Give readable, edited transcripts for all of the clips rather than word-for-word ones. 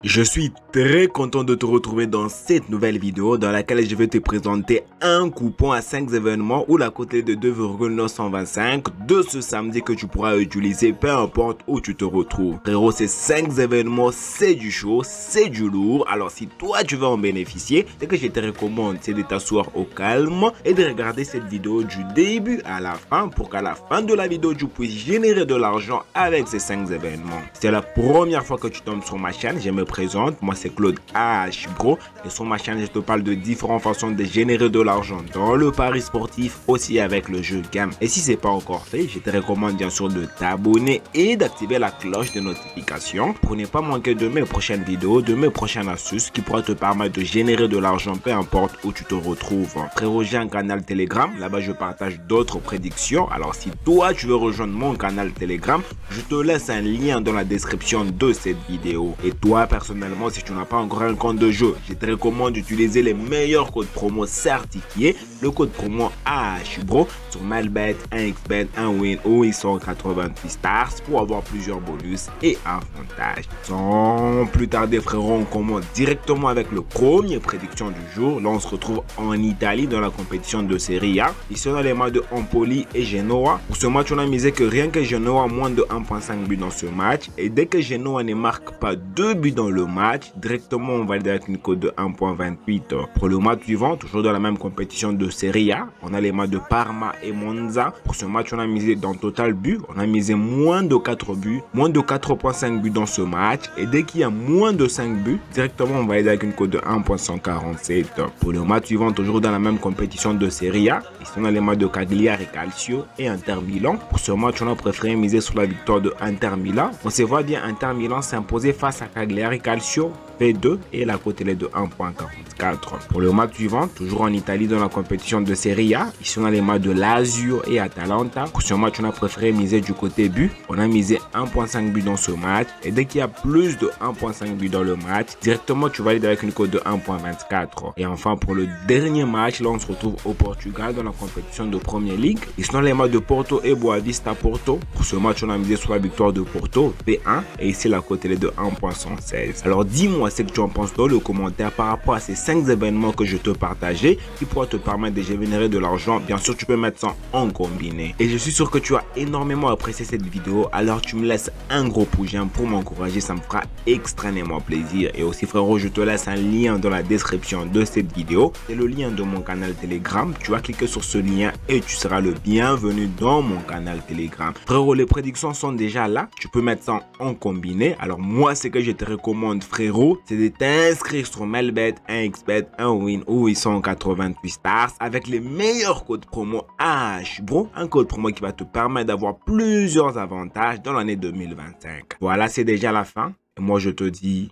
Je suis très content de te retrouver dans cette nouvelle vidéo dans laquelle je vais te présenter un coupon à 5 événements ou la cote de 2,925 de ce samedi que tu pourras utiliser peu importe où tu te retrouves. Frérot, ces 5 événements, c'est du chaud, c'est du lourd. Alors si toi tu veux en bénéficier, ce que je te recommande, c'est de t'asseoir au calme et de regarder cette vidéo du début à la fin pour qu'à la fin de la vidéo, tu puisses générer de l'argent avec ces 5 événements. Si c'est la première fois que tu tombes sur ma chaîne, je me présente, moi c'est Claude H Bro et sur ma chaîne je te parle de différentes façons de générer de l'argent dans le pari sportif, aussi avec le jeu gamme. Et si c'est pas encore fait, je te recommande bien sûr de t'abonner et d'activer la cloche de notification pour ne pas manquer de mes prochaines vidéos, de mes prochaines astuces qui pourraient te permettre de générer de l'argent peu importe où tu te retrouves. Frérot, j'ai un canal Telegram, là-bas je partage d'autres prédictions. Alors si toi tu veux rejoindre mon canal Telegram, je te laisse un lien dans la description de cette vidéo. Et toi personnellement, si tu n'as pas encore un compte de jeu, je te recommande d'utiliser les meilleurs codes promo certifiés. Le code promo AHBRO sur Melbet, 1xBet, 1win ou 188 stars pour avoir plusieurs bonus et avantages. Sans plus tarder frérot, on commence directement avec le premier prédiction du jour. Là on se retrouve en Italie dans la compétition de Serie A. Ici on a les matchs de Empoli et Genoa. Pour ce match on a misé que rien que Genoa a moins de 1.5 buts dans ce match. Et dès que Genoa ne marque pas 2 buts dans le match, directement on valide avec une cote de 1.28. Pour le match suivant, toujours dans la même compétition de Serie A, on a les matchs de Parma et Monza. Pour ce match on a misé dans total but, on a misé moins de 4 buts, moins de 4.5 buts dans ce match. Et dès qu'il y a moins de 5 buts, directement on valide avec une cote de 1.147. Pour le match suivant, toujours dans la même compétition de Serie A, ici on a les matchs de Cagliari Calcio et Inter Milan. Pour ce match on a préféré miser sur la victoire de Inter Milan. On se voit bien Inter Milan s'imposer face à Cagliari Calcio P2 et la cote est de 1.44. Pour le match suivant, toujours en Italie dans la compétition de Serie A, ici on a les matchs de Lazio et Atalanta. Pour ce match on a préféré miser du côté but, on a misé 1.5 but dans ce match et dès qu'il y a plus de 1.5 but dans le match, directement tu valides avec une cote de 1.24. Et enfin pour le dernier match, là on se retrouve au Portugal dans la compétition de Premier League. Ici on a les matchs de Porto et Boavista Porto. Pour ce match on a misé sur la victoire de Porto P1 et ici la cote est de 1.116. Alors dis-moi ce que tu en penses dans le commentaire par rapport à ces 5 événements que je te partageais qui pourraient te permettre de générer de l'argent. Bien sûr tu peux mettre ça en combiné et je suis sûr que tu as énormément apprécié cette vidéo, alors tu me laisses un gros pouce j'aime pour m'encourager, ça me fera extrêmement plaisir. Et aussi frérot, je te laisse un lien dans la description de cette vidéo, c'est le lien de mon canal Telegram. Tu vas cliquer sur ce lien et tu seras le bienvenu dans mon canal Telegram. Frérot, les prédictions sont déjà là, tu peux mettre ça en combiné. Alors moi ce que je te recommande frérot, c'est de t'inscrire sur Melbet, 1xBet, 1win ou 188 stars avec les meilleurs codes promo AHBRO, un code promo qui va te permettre d'avoir plusieurs avantages dans l'année 2025. Voilà, c'est déjà la fin et moi je te dis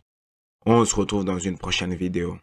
on se retrouve dans une prochaine vidéo.